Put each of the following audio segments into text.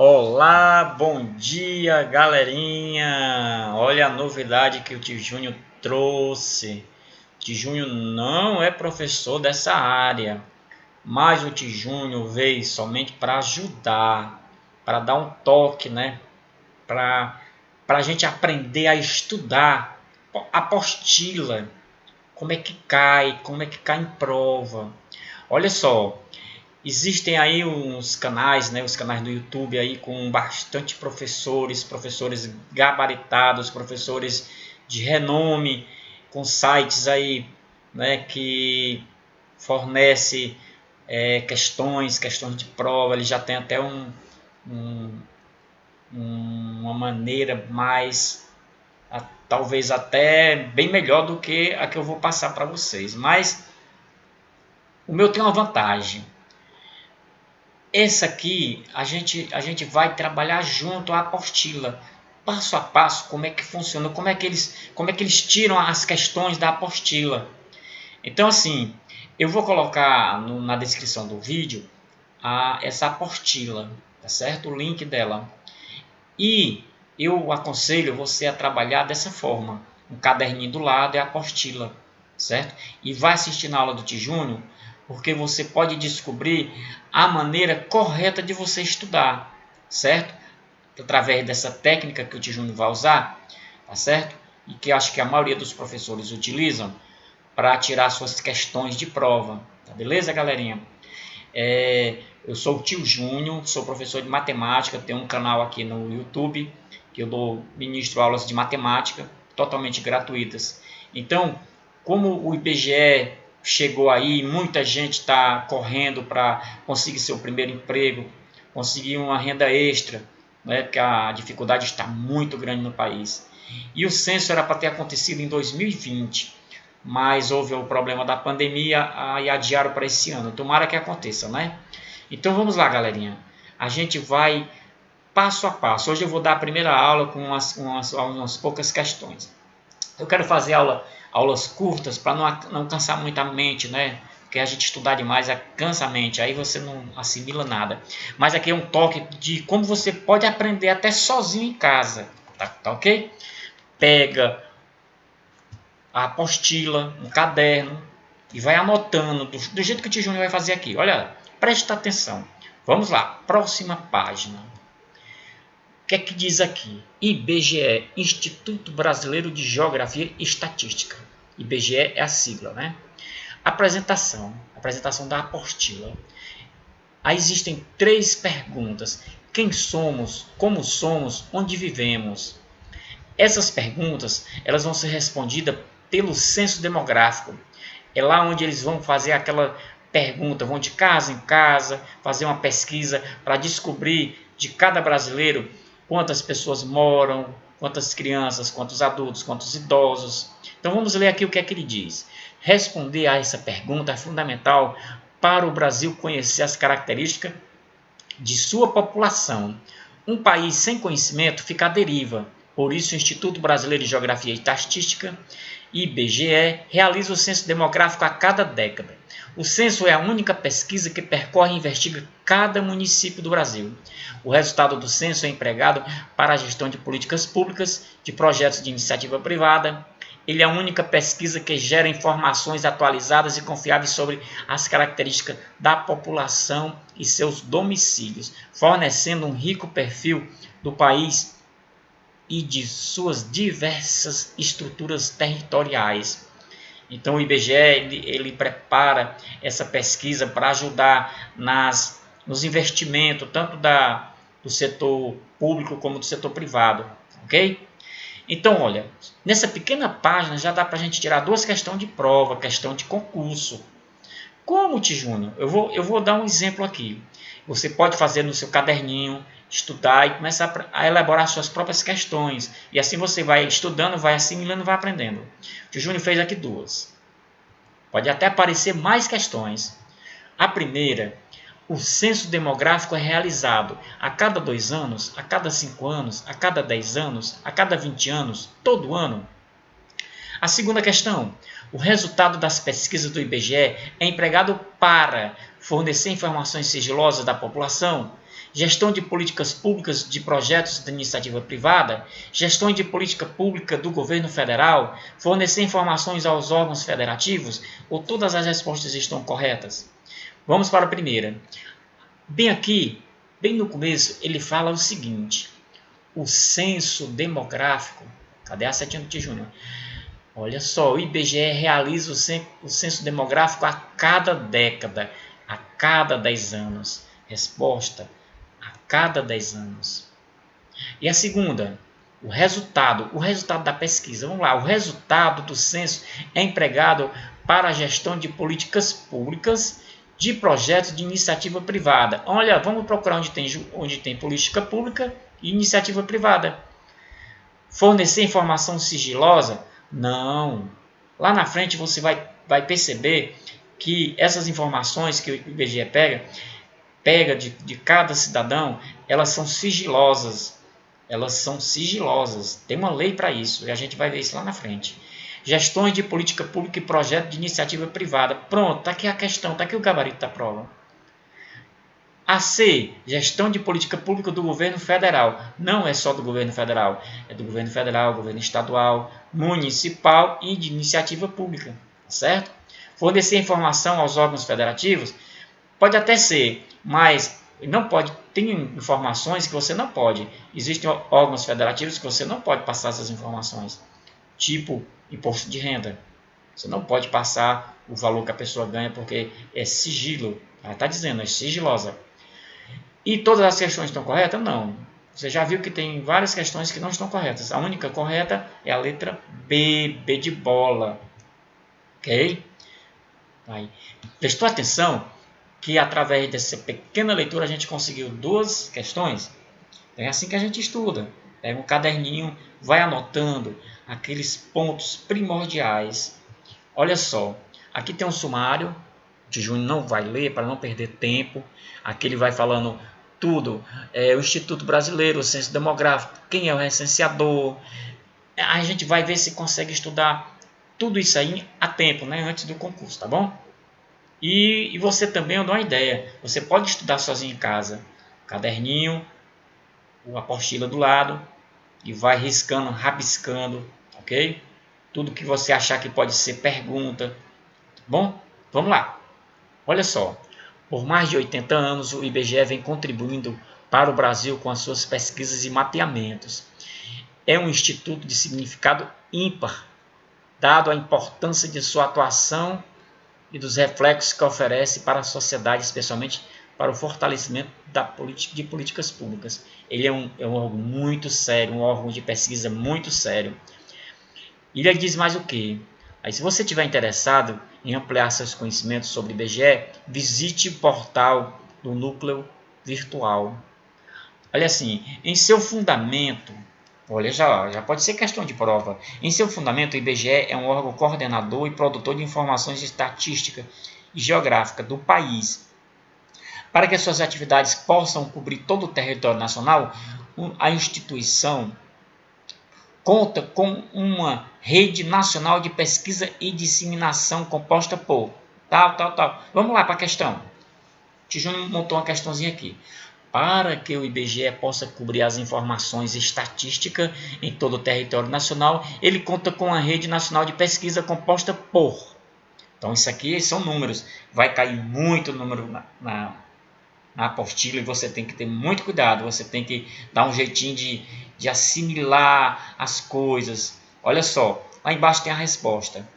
Olá, bom dia, galerinha! Olha a novidade que o tio Júnior trouxe. O tio Júnior não é professor dessa área, mas o tio Júnior veio somente para ajudar, para dar um toque, né? Para a gente aprender a estudar apostila, como é que cai em prova. Olha só, existem aí uns canais, né, os canais do YouTube aí com bastante professores gabaritados, professores de renome, com sites aí, né, que fornece questões de prova. Ele já tem até um, uma maneira mais, talvez até bem melhor do que a que eu vou passar para vocês. Mas o meu tem uma vantagem. Esse aqui a gente vai trabalhar junto à apostila, passo a passo, como é que funciona, como é que eles tiram as questões da apostila. Então assim, eu vou colocar na descrição do vídeo essa apostila, tá certo? O link dela. E eu aconselho você a trabalhar dessa forma, um caderninho do lado é a apostila, certo? E vai assistir na aula do Tio Júnior, porque você pode descobrir a maneira correta de você estudar, certo? Através dessa técnica que o Tio Júnior vai usar, tá certo? E que acho que a maioria dos professores utilizam para tirar suas questões de prova, tá beleza, galerinha? Eu sou o tio Júnior, sou professor de matemática, tenho um canal aqui no YouTube que eu ministro aulas de matemática totalmente gratuitas. Então, como o IBGE chegou aí, muita gente está correndo para conseguir seu primeiro emprego, conseguir uma renda extra, né, porque a dificuldade está muito grande no país. E o censo era para ter acontecido em 2020, mas houve o problema da pandemia e adiaram para esse ano. Tomara que aconteça, né? Então vamos lá, galerinha. A gente vai passo a passo. Hoje eu vou dar a primeira aula com umas poucas questões. Eu quero fazer aulas curtas para não cansar muito a mente, né? Porque a gente estudar demais cansa a mente, aí você não assimila nada. Mas aqui é um toque de como você pode aprender até sozinho em casa, tá ok? Pega a apostila, um caderno e vai anotando do jeito que o tio Júnior vai fazer aqui. Olha, presta atenção. Vamos lá, próxima página. O que é que diz aqui? IBGE, Instituto Brasileiro de Geografia e Estatística. IBGE é a sigla, né? Apresentação da apostila. Aí existem 3 perguntas. Quem somos? Como somos? Onde vivemos? Essas perguntas elas vão ser respondidas pelo censo demográfico. É lá onde eles vão fazer aquela pergunta, vão de casa em casa, fazer uma pesquisa para descobrir de cada brasileiro quantas pessoas moram, quantas crianças, quantos adultos, quantos idosos. Então vamos ler aqui o que é que ele diz. Responder a essa pergunta é fundamental para o Brasil conhecer as características de sua população. Um país sem conhecimento fica à deriva. Por isso, o Instituto Brasileiro de Geografia e Estatística, IBGE, realiza o censo demográfico a cada década. O censo é a única pesquisa que percorre e investiga cada município do Brasil. O resultado do censo é empregado para a gestão de políticas públicas, de projetos de iniciativa privada. Ele é a única pesquisa que gera informações atualizadas e confiáveis sobre as características da população e seus domicílios, fornecendo um rico perfil do país e de suas diversas estruturas territoriais. Então o IBGE ele prepara essa pesquisa para ajudar nos investimentos, tanto do setor público como do setor privado, ok? Então, olha, nessa pequena página já dá para a gente tirar 2 questões de prova, questão de concurso. Como, Tio Júnior? Eu vou dar um exemplo aqui. Você pode fazer no seu caderninho, estudar e começar a elaborar suas próprias questões. E assim você vai estudando, vai assimilando, vai aprendendo. O Tio Júnior fez aqui 2. Pode até aparecer mais questões. A primeira, o censo demográfico é realizado a cada 2 anos, a cada 5 anos, a cada 10 anos, a cada 20 anos, todo ano. A segunda questão, o resultado das pesquisas do IBGE é empregado para fornecer informações sigilosas da população. gestão de políticas públicas de projetos de iniciativa privada, gestão de política pública do governo federal, fornecer informações aos órgãos federativos, ou todas as respostas estão corretas? Vamos para a primeira. Bem aqui, bem no começo, ele fala o seguinte: o censo demográfico. Cadê a setinha do Tio Júnior? Olha só, o IBGE realiza o censo demográfico a cada década, a cada 10 anos. Resposta: a cada 10 anos. E a segunda, o resultado da pesquisa. Vamos lá, o resultado do censo é empregado para a gestão de políticas públicas de projetos de iniciativa privada. Olha, vamos procurar onde tem política pública e iniciativa privada. Fornecer informação sigilosa? Não. Lá na frente você vai perceber que essas informações que o IBGE pega de cada cidadão, elas são sigilosas. Elas são sigilosas. Tem uma lei para isso e a gente vai ver isso lá na frente. Gestões de política pública e projeto de iniciativa privada. Pronto, está aqui a questão, está aqui o gabarito da prova. AC, gestão de política pública do governo federal. Não é só do governo federal, é do governo federal, governo estadual, municipal e de iniciativa pública, certo? Fornecer informação aos órgãos federativos pode até ser, mas não pode. Tem informações que você não pode. Existem órgãos federativos que você não pode passar essas informações, tipo imposto de renda. Você não pode passar o valor que a pessoa ganha porque é sigilo. Ela está dizendo, é sigilosa. E todas as questões estão corretas? Não. Você já viu que tem várias questões que não estão corretas. A única correta é a letra B, B de bola. Ok? Aí. Prestou atenção que através dessa pequena leitura a gente conseguiu duas questões? É assim que a gente estuda. Pega um caderninho, vai anotando aqueles pontos primordiais. Olha só, aqui tem um sumário. O Tio Júnior não vai ler para não perder tempo. Aqui ele vai falando tudo. O Instituto Brasileiro, o Censo Demográfico, quem é o recenseador. A gente vai ver se consegue estudar tudo isso aí a tempo, né, antes do concurso, tá bom? E você também, eu dou uma ideia. Você pode estudar sozinho em casa. Caderninho, a apostila do lado e vai riscando, rabiscando, ok? Tudo que você achar que pode ser pergunta. Tá bom? Vamos lá. Olha só, por mais de 80 anos o IBGE vem contribuindo para o Brasil com as suas pesquisas e mapeamentos. É um instituto de significado ímpar, dado a importância de sua atuação e dos reflexos que oferece para a sociedade, especialmente para o fortalecimento de políticas públicas. Ele é um órgão muito sério, um órgão de pesquisa muito sério. E ele diz mais o quê? Aí, se você estiver interessado em ampliar seus conhecimentos sobre IBGE, visite o portal do Núcleo Virtual. Olha assim, em seu fundamento, olha já pode ser questão de prova. Em seu fundamento, o IBGE é um órgão coordenador e produtor de informações de estatística e geográfica do país. Para que suas atividades possam cobrir todo o território nacional, a instituição conta com uma rede nacional de pesquisa e disseminação composta por tal. Vamos lá para a questão. O Tio Júnior montou uma questãozinha aqui. Para que o IBGE possa cobrir as informações estatísticas em todo o território nacional, ele conta com uma rede nacional de pesquisa composta por. Então, isso aqui são números. Vai cair muito número na apostila e você tem que ter muito cuidado. Você tem que dar um jeitinho de assimilar as coisas. Olha só, lá embaixo tem a resposta.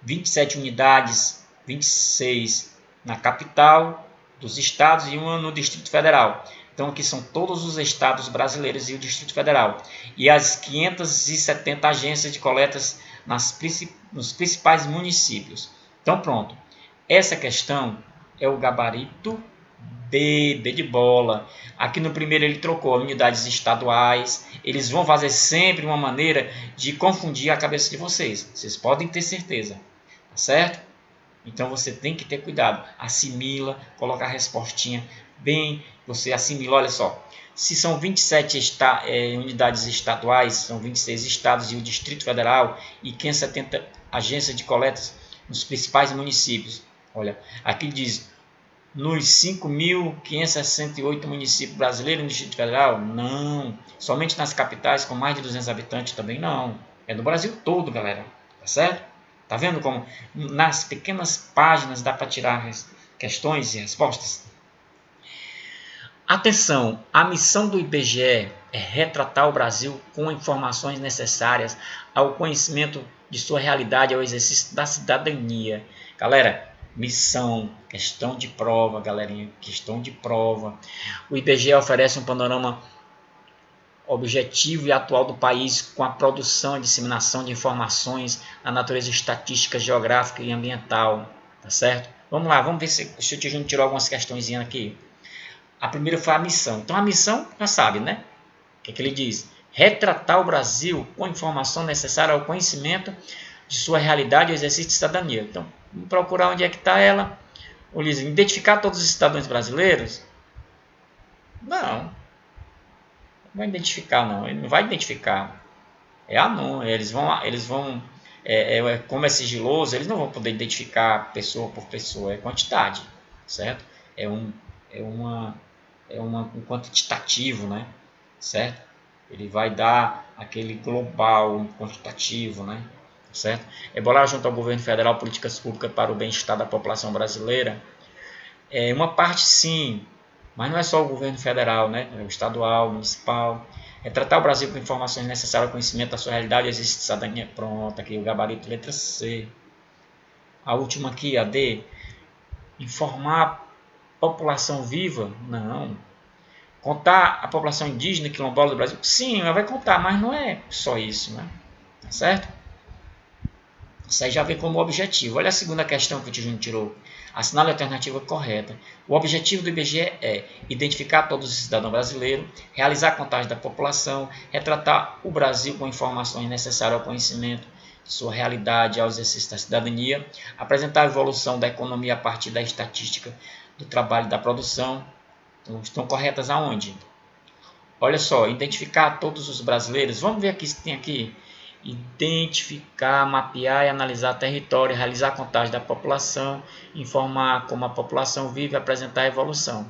27 unidades, 26 na capital dos estados e uma no Distrito Federal. Então aqui são todos os estados brasileiros e o Distrito Federal. E as 570 agências de coletas nos principais municípios. Então pronto. Essa questão é o gabarito B de bola. Aqui no primeiro ele trocou unidades estaduais. Eles vão fazer sempre uma maneira de confundir a cabeça de vocês. Vocês podem ter certeza. Tá certo? Então você tem que ter cuidado. Assimila, coloca a respostinha bem. Você assimila, olha só. Se são 27 unidades estaduais, são 26 estados e o Distrito Federal e 570 agências de coletas nos principais municípios. Olha, aqui diz nos 5.568 municípios brasileiros no Distrito Federal? Não. Somente nas capitais com mais de 200 habitantes também não. É do Brasil todo, galera. Tá certo? Tá vendo como nas pequenas páginas dá para tirar questões e respostas? Atenção, a missão do IBGE é retratar o Brasil com informações necessárias ao conhecimento de sua realidade, ao exercício da cidadania. Galera, missão, questão de prova, galerinha, questão de prova. O IBGE oferece um panorama objetivo e atual do país com a produção e disseminação de informações na natureza estatística, geográfica e ambiental, tá certo? Vamos lá, vamos ver se o tio Júnior tirou algumas questões aqui. A primeira foi a missão. Então a missão, já sabe, né? O que ele diz? Retratar o Brasil com informação necessária ao conhecimento de sua realidade e exercício de cidadania. Então, vamos procurar onde é que está ela. O Liz, identificar todos os cidadãos brasileiros? Não. Não vai identificar, não. Ele não vai identificar. É anônimo. Eles vão como é sigiloso, eles não vão poder identificar pessoa por pessoa. É quantidade, certo? É um quantitativo, né? Certo? Ele vai dar aquele global, um quantitativo, né? Certo? Elaborar junto ao governo federal políticas públicas para o bem-estar da população brasileira. É uma parte sim, mas não é só o governo federal, né? É o estadual, municipal. É tratar o Brasil com informações necessárias ao conhecimento da sua realidade e existe cidadania. Pronto, aqui o gabarito, letra C. A última aqui, a D. Informar a população viva? Não. Contar a população indígena quilombola do Brasil? Sim, ela vai contar, mas não é só isso, né? Tá certo? Isso aí já vem como objetivo. Olha a segunda questão que o tio Júnior tirou. Assinale a alternativa correta. O objetivo do IBGE é identificar todos os cidadãos brasileiros, realizar a contagem da população, retratar o Brasil com informações necessárias ao conhecimento de sua realidade ao exercício da cidadania, apresentar a evolução da economia a partir da estatística do trabalho e da produção. Então, estão corretas aonde? Olha só, identificar todos os brasileiros. Vamos ver aqui se tem aqui. Identificar, mapear e analisar território, realizar a contagem da população, informar como a população vive, apresentar a evolução.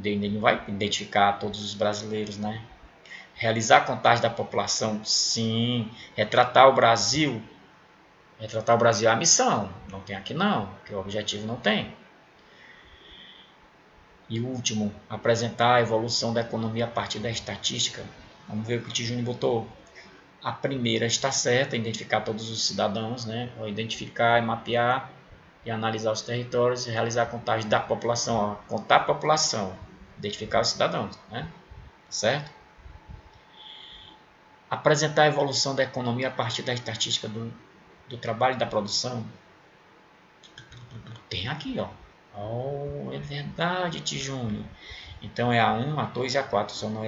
Ele não vai identificar todos os brasileiros, né? Realizar a contagem da população, sim. Retratar o Brasil. Retratar o Brasil é a missão. Não tem aqui não, porque o objetivo não tem. E o último, apresentar a evolução da economia a partir da estatística. Vamos ver o que o tio Júnior botou. A primeira está certa, identificar todos os cidadãos, né? Identificar, mapear e analisar os territórios e realizar a contagem da população. Ó. Contar a população, identificar os cidadãos, né? Certo? Apresentar a evolução da economia a partir da estatística do trabalho e da produção. Tem aqui, ó. Oh, é verdade, tio Júnior. Então é a 1, a 2 e a 4, só não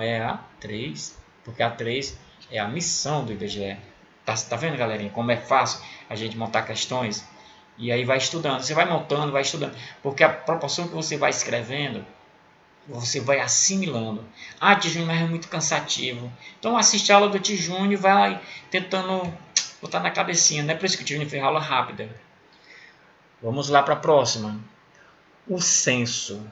é a 3. Porque a 3 é a missão do IBGE. Tá vendo, galerinha? Como é fácil a gente montar questões? E aí vai estudando. Você vai montando, vai estudando. Porque a proporção que você vai escrevendo, você vai assimilando. Ah, tio Júnior, mas é muito cansativo. Então assiste a aula do tio Júnior e vai tentando botar na cabecinha. Não é por isso que o tio Júnior fez aula rápida. Vamos lá para a próxima. O censo.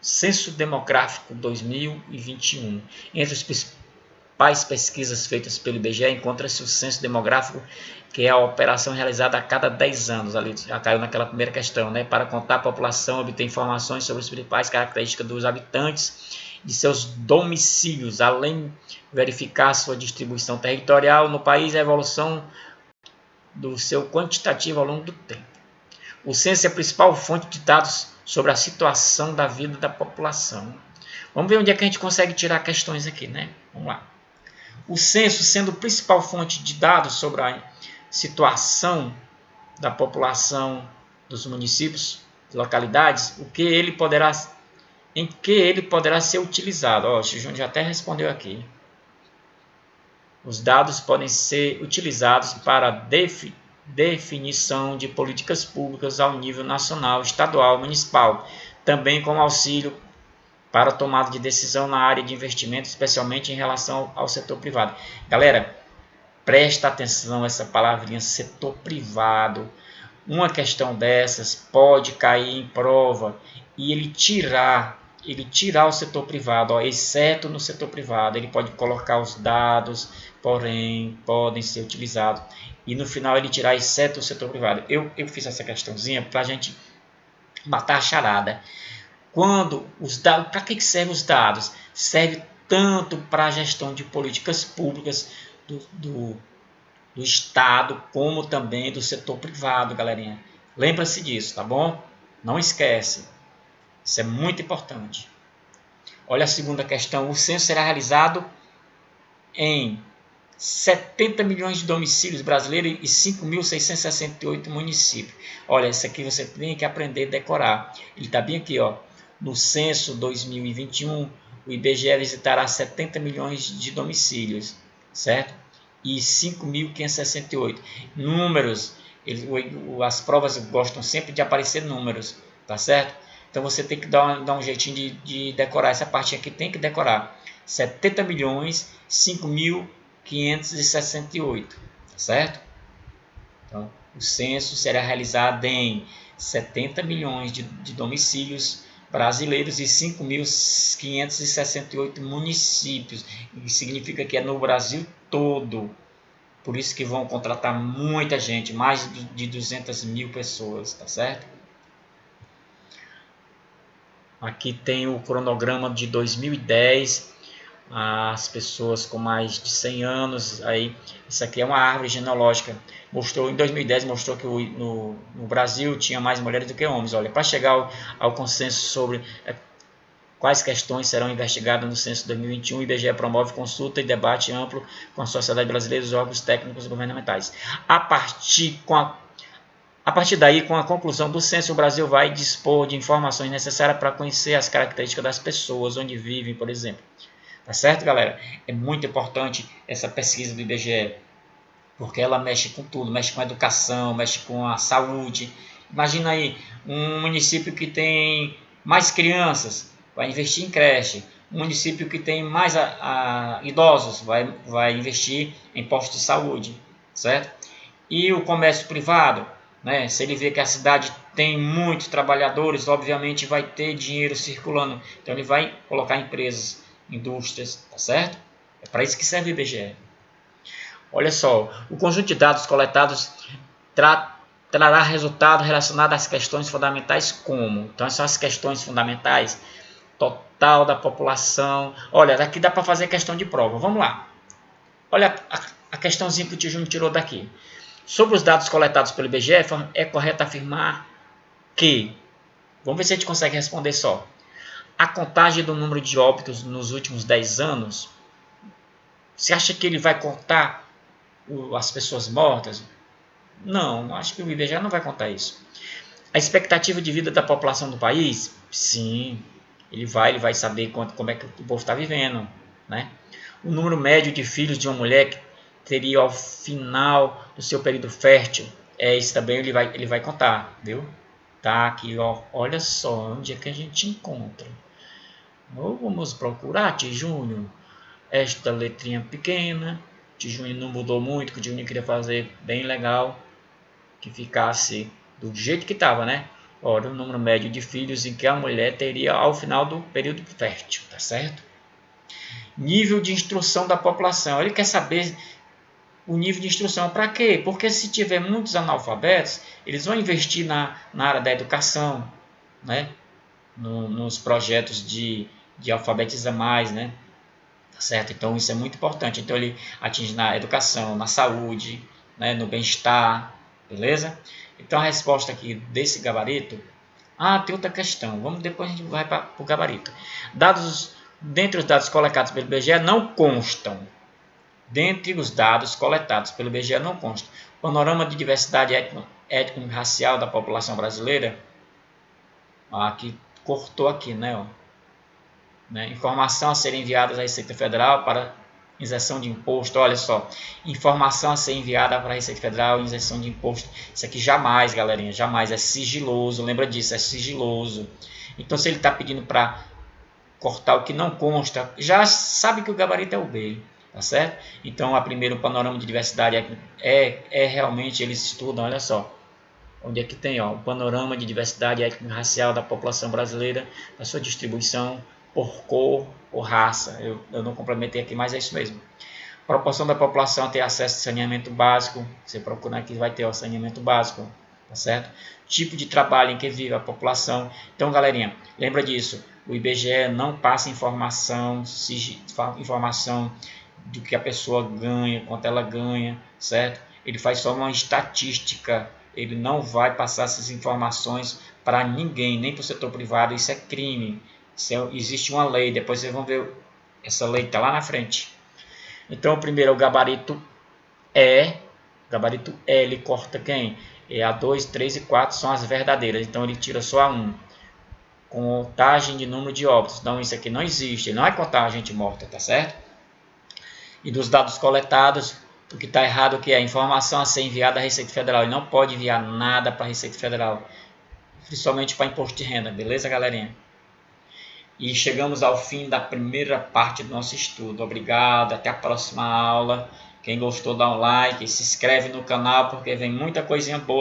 Censo Demográfico 2021. Entre os principais pesquisas feitas pelo IBGE, encontra-se o censo demográfico, que é a operação realizada a cada 10 anos, ali já caiu naquela primeira questão, né? Para contar a população, obter informações sobre as principais características dos habitantes de seus domicílios, além de verificar sua distribuição territorial no país e a evolução do seu quantitativo ao longo do tempo. O censo é a principal fonte de dados sobre a situação da vida da população. Vamos ver onde é que a gente consegue tirar questões aqui, né? Vamos lá. O censo, sendo a principal fonte de dados sobre a situação da população dos municípios, localidades, em que ele poderá ser utilizado. O Júnior já até respondeu aqui. Os dados podem ser utilizados para definição de políticas públicas ao nível nacional, estadual, municipal, também como auxílio para a tomada de decisão na área de investimento, especialmente em relação ao setor privado. Galera, presta atenção a essa palavrinha setor privado. uma questão dessas pode cair em prova e ele tirar o setor privado, ó, exceto no setor privado, ele pode colocar os dados, porém podem ser utilizados, e no final ele tirar exceto o setor privado. Eu fiz essa questãozinha para a gente matar a charada. Quando os dados, para que servem os dados? Serve tanto para a gestão de políticas públicas do Estado, como também do setor privado, galerinha. Lembra-se disso, tá bom? Não esquece. Isso é muito importante. Olha a segunda questão. O censo será realizado em 70 milhões de domicílios brasileiros e 5.668 municípios. Olha, isso aqui você tem que aprender a decorar. Ele está bem aqui, ó. No censo 2021, o IBGE visitará 70 milhões de domicílios, certo? E 5.568. Números, as provas gostam sempre de aparecer números, tá certo? Então você tem que dar um jeitinho de decorar. Essa parte aqui tem que decorar. 70 milhões, 5.568, certo? Então, o censo será realizado em 70 milhões de domicílios brasileiros e 5.568 municípios. Isso significa que é no Brasil todo. Por isso que vão contratar muita gente, mais de 200 mil pessoas, tá certo? Aqui tem o cronograma de 2010, as pessoas com mais de 100 anos. Aí, isso aqui é uma árvore genealógica. Em 2010 mostrou que no Brasil tinha mais mulheres do que homens. Olha, para chegar ao consenso sobre quais questões serão investigadas no censo 2021, o IBGE promove consulta e debate amplo com a sociedade brasileira e os órgãos técnicos governamentais. A partir daí, com a conclusão do censo, o Brasil vai dispor de informações necessárias para conhecer as características das pessoas, onde vivem, por exemplo. Tá certo, galera? É muito importante essa pesquisa do IBGE, porque ela mexe com tudo, mexe com a educação, mexe com a saúde. Imagina aí, um município que tem mais crianças, vai investir em creche. Um município que tem mais idosos, vai investir em postos de saúde, certo? E o comércio privado, né? Se ele vê que a cidade tem muitos trabalhadores, obviamente vai ter dinheiro circulando. Então ele vai colocar empresas, indústrias, tá certo? É para isso que serve o IBGE. Olha só, o conjunto de dados coletados trará resultado relacionado às questões fundamentais como? Então, são as questões fundamentais, total da população. Olha, daqui dá para fazer questão de prova. Vamos lá. Olha a questãozinha que o tio Júnior tirou daqui. Sobre os dados coletados pelo IBGE, é correto afirmar que... Vamos ver se a gente consegue responder só. A contagem do número de óbitos nos últimos 10 anos, você acha que ele vai contar as pessoas mortas? Não, acho que o IBGE não vai contar isso. A expectativa de vida da população do país? Sim, ele vai saber como é que o povo está vivendo, né? O número médio de filhos de uma mulher que teria ao final do seu período fértil, isso também ele vai contar, viu? Tá aqui, ó, olha só onde é que a gente encontra. Vamos procurar, Tio Júnior, esta letrinha pequena. Tio Júnior não mudou muito, que o Tio Júnior queria fazer bem legal, que ficasse do jeito que estava, né? Olha, o número médio de filhos em que a mulher teria ao final do período fértil, tá certo? Nível de instrução da população. Ele quer saber o nível de instrução. Para quê? Porque se tiver muitos analfabetos, eles vão investir na área da educação, né? Nos projetos de alfabetiza mais, né? Tá certo? Então isso é muito importante. Então ele atinge na educação, na saúde, né? No bem-estar, beleza? Então a resposta aqui desse gabarito... tem outra questão. Depois a gente vai para o gabarito. Dentre os dados coletados pelo IBGE não constam. Dentre os dados coletados pelo IBGE não constam. Panorama de diversidade étnico-racial da população brasileira. Aqui cortou aqui, né? Ó. Informação a ser enviada à Receita Federal para isenção de imposto. Olha só, informação a ser enviada para a Receita Federal, isenção de imposto. Isso aqui jamais, galerinha, jamais. É sigiloso, lembra disso, é sigiloso. Então, se ele está pedindo para cortar o que não consta, já sabe que o gabarito é o B, tá certo? Então, a primeiro, o panorama de diversidade é realmente, eles estudam, olha só. onde é que tem o panorama de diversidade étnico-racial da população brasileira, a sua distribuição por cor ou raça. Eu não complementei aqui, mas é isso mesmo. Proporção da população a ter acesso a saneamento básico, você procura aqui, vai ter o saneamento básico, tá certo? Tipo de trabalho em que vive a população. Então, galerinha, lembra disso, o IBGE não passa informação do que a pessoa ganha, quanto ela ganha, certo? Ele faz só uma estatística, ele não vai passar essas informações para ninguém, nem para o setor privado, isso é crime. Existe uma lei, depois vocês vão ver, essa lei está lá na frente. Então, o primeiro é o gabarito E, gabarito E, ele corta quem? A 2, 3 e 4 são as verdadeiras, então ele tira só a 1. Contagem de número de óbitos, então isso aqui não existe, não é contagem de morta, tá certo? E dos dados coletados, o que está errado que é a informação a ser enviada à Receita Federal. Ele não pode enviar nada para a Receita Federal, principalmente para imposto de renda, beleza, galerinha? E chegamos ao fim da primeira parte do nosso estudo. Obrigado, até a próxima aula. Quem gostou, dá um like, se inscreve no canal porque vem muita coisinha boa.